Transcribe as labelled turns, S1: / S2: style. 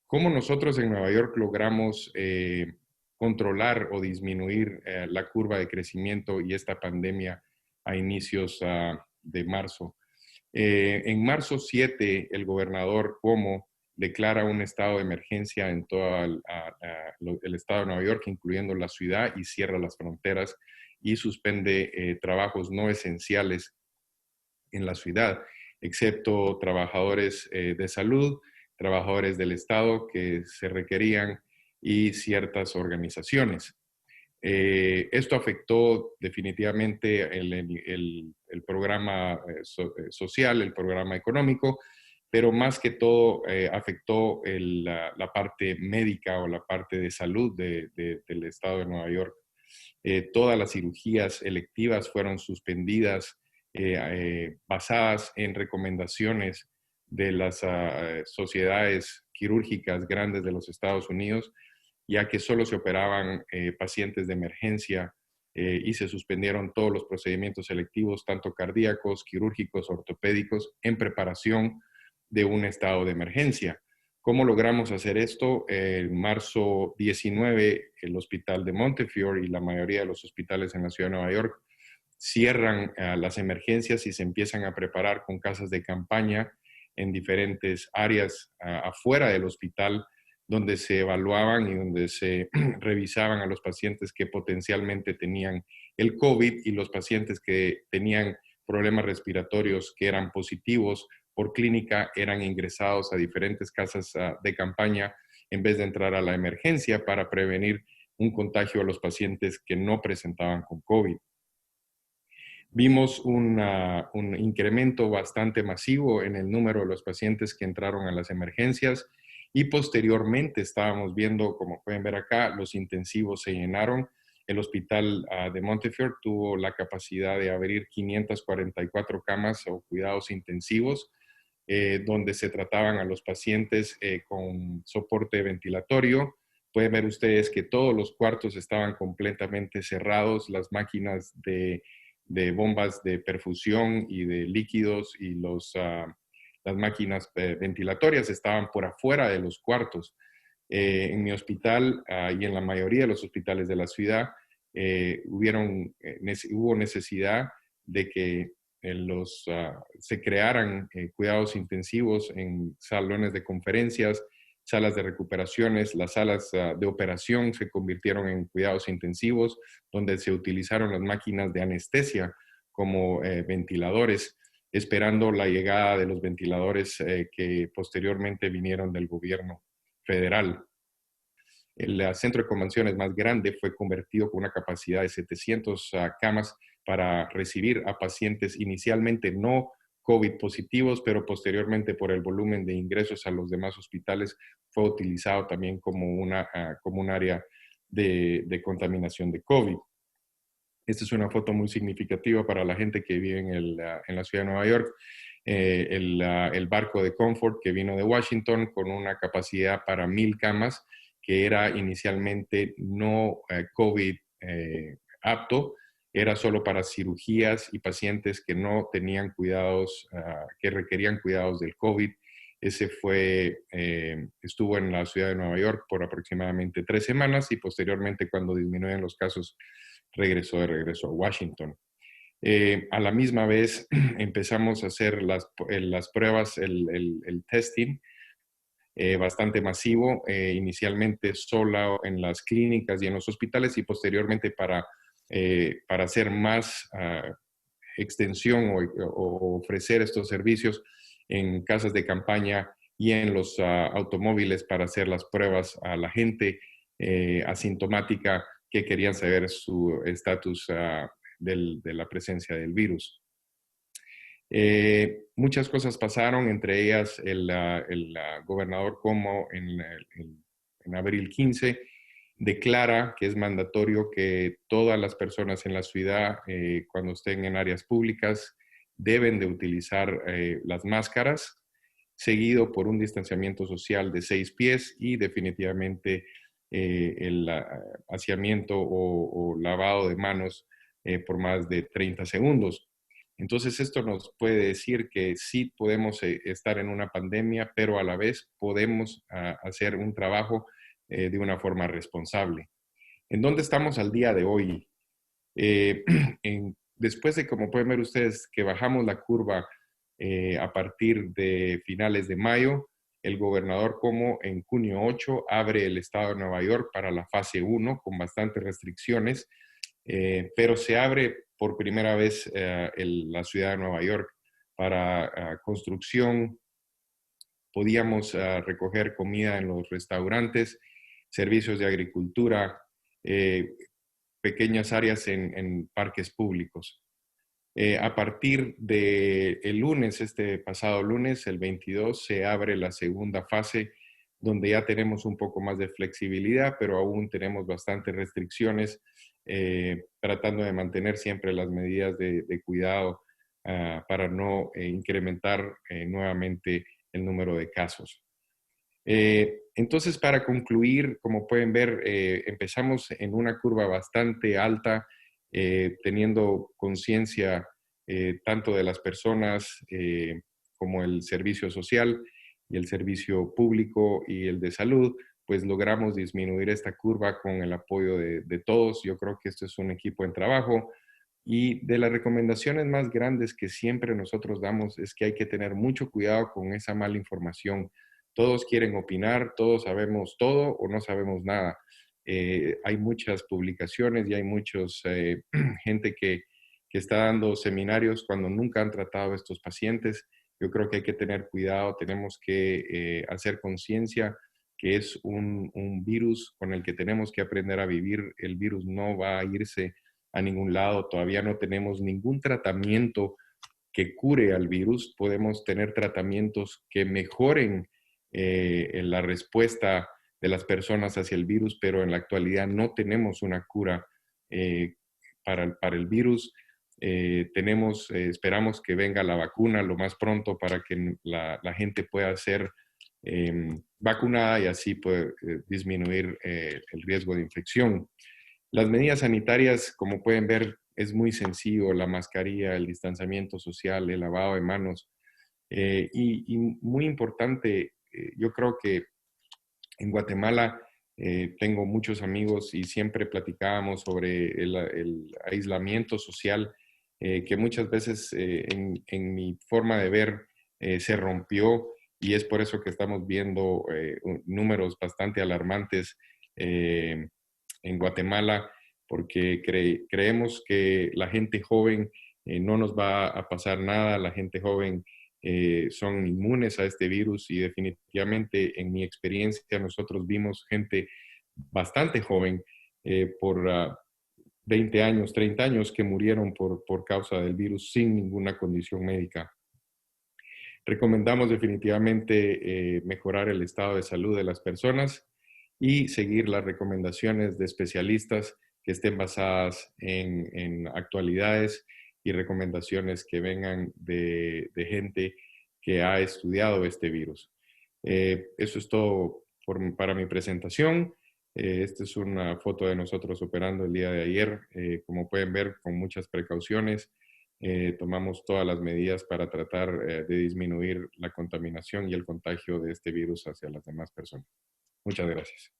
S1: ¿Cómo nosotros en Nueva York logramos controlar o disminuir la curva de crecimiento y esta pandemia a inicios de marzo? En marzo 7, el gobernador Cuomo declara un estado de emergencia en todo el estado de Nueva York, incluyendo la ciudad, y cierra las fronteras y suspende trabajos no esenciales en la ciudad, excepto trabajadores de salud, trabajadores del Estado que se requerían y ciertas organizaciones. Esto afectó definitivamente el programa social, el programa económico, pero más que todo afectó la parte médica o la parte de salud del Estado de Nueva York. Todas las cirugías electivas fueron suspendidas basadas en recomendaciones de las sociedades quirúrgicas grandes de los Estados Unidos, ya que solo se operaban pacientes de emergencia y se suspendieron todos los procedimientos selectivos, tanto cardíacos, quirúrgicos, ortopédicos, en preparación de un estado de emergencia. ¿Cómo logramos hacer esto? En marzo 19, el hospital de Montefiore y la mayoría de los hospitales en la ciudad de Nueva York cierran las emergencias y se empiezan a preparar con casas de campaña en diferentes áreas afuera del hospital, donde se evaluaban y donde se revisaban a los pacientes que potencialmente tenían el COVID y los pacientes que tenían problemas respiratorios que eran positivos por clínica eran ingresados a diferentes casas de campaña en vez de entrar a la emergencia para prevenir un contagio a los pacientes que no presentaban con COVID. Vimos un incremento bastante masivo en el número de los pacientes que entraron a las emergencias y posteriormente estábamos viendo, como pueden ver acá, los intensivos se llenaron. El hospital de Montefiore tuvo la capacidad de abrir 544 camas o cuidados intensivos, donde se trataban a los pacientes con soporte ventilatorio. Pueden ver ustedes que todos los cuartos estaban completamente cerrados, las máquinas de bombas de perfusión y de líquidos y las máquinas ventilatorias estaban por afuera de los cuartos. En mi hospital y en la mayoría de los hospitales de la ciudad hubo necesidad de que se crearan cuidados intensivos en salones de conferencias, salas de recuperaciones, las salas de operación se convirtieron en cuidados intensivos, donde se utilizaron las máquinas de anestesia como ventiladores, esperando la llegada de los ventiladores que posteriormente vinieron del gobierno federal. El centro de convenciones más grande fue convertido con una capacidad de 700 camas para recibir a pacientes inicialmente no COVID positivos, pero posteriormente por el volumen de ingresos a los demás hospitales fue utilizado también como un área de contaminación de COVID. Esta es una foto muy significativa para la gente que vive en la ciudad de Nueva York. El barco de Comfort que vino de Washington con una capacidad para 1,000 camas, que era inicialmente no COVID apto, era solo para cirugías y pacientes que no tenían cuidados, que requerían cuidados del COVID. Ese estuvo en la ciudad de Nueva York por aproximadamente 3 semanas y posteriormente, cuando disminuyen los casos, regresó de regreso a Washington. A la misma vez empezamos a hacer las pruebas, el testing, bastante masivo, inicialmente solo en las clínicas y en los hospitales y posteriormente para hacer más extensión o ofrecer estos servicios en casas de campaña y en los automóviles para hacer las pruebas a la gente asintomática que querían saber su estatus de la presencia del virus. Muchas cosas pasaron, entre ellas el gobernador Cuomo en abril 15 declara que es mandatorio que todas las personas en la ciudad, cuando estén en áreas públicas, deben de utilizar las máscaras, seguido por un distanciamiento social de 6 pies y definitivamente el aseamiento o lavado de manos por más de 30 segundos. Entonces, esto nos puede decir que sí podemos estar en una pandemia, pero a la vez podemos hacer un trabajo de una forma responsable. ¿En dónde estamos al día de hoy? Eh, después de, como pueden ver ustedes, que bajamos la curva a partir de finales de mayo, el gobernador Cuomo en junio 8 abre el estado de Nueva York para la fase 1 con bastantes restricciones, pero se abre por primera vez la ciudad de Nueva York para construcción. Podíamos recoger comida en los restaurantes, servicios de agricultura, eh, pequeñas áreas en parques públicos. A partir del lunes, este pasado lunes, el 22, se abre la segunda fase, donde ya tenemos un poco más de flexibilidad, pero aún tenemos bastantes restricciones, tratando de mantener siempre las medidas de cuidado para no incrementar nuevamente el número de casos. Entonces, para concluir, como pueden ver, empezamos en una curva bastante alta, teniendo conciencia tanto de las personas como el servicio social y el servicio público y el de salud, pues logramos disminuir esta curva con el apoyo de todos. Yo creo que esto es un equipo en trabajo. Y de las recomendaciones más grandes que siempre nosotros damos es que hay que tener mucho cuidado con esa mala información. Todos quieren opinar, todos sabemos todo o no sabemos nada. Hay muchas publicaciones y hay muchos gente que está dando seminarios cuando nunca han tratado a estos pacientes. Yo creo que hay que tener cuidado, tenemos que hacer conciencia que es un virus con el que tenemos que aprender a vivir. El virus no va a irse a ningún lado, todavía no tenemos ningún tratamiento que cure al virus, podemos tener tratamientos que mejoren en la respuesta de las personas hacia el virus, pero en la actualidad no tenemos una cura eh, para el virus. Esperamos que venga la vacuna lo más pronto para que la gente pueda ser vacunada y así poder disminuir el riesgo de infección. Las medidas sanitarias, como pueden ver, es muy sencillo, la mascarilla, el distanciamiento social, el lavado de manos. Y muy importante, yo creo que en Guatemala tengo muchos amigos y siempre platicábamos sobre el aislamiento social, que muchas veces en mi forma de ver se rompió y es por eso que estamos viendo números bastante alarmantes en Guatemala, porque creemos que la gente joven no nos va a pasar nada, la gente joven son inmunes a este virus y definitivamente en mi experiencia nosotros vimos gente bastante joven por 20 años, 30 años que murieron por causa del virus sin ninguna condición médica. Recomendamos definitivamente mejorar el estado de salud de las personas y seguir las recomendaciones de especialistas que estén basadas en actualidades y recomendaciones que vengan de gente que ha estudiado este virus. Eso es todo para mi presentación. Esta es una foto de nosotros operando el día de ayer. Como pueden ver, con muchas precauciones, tomamos todas las medidas para tratar de disminuir la contaminación y el contagio de este virus hacia las demás personas. Muchas gracias.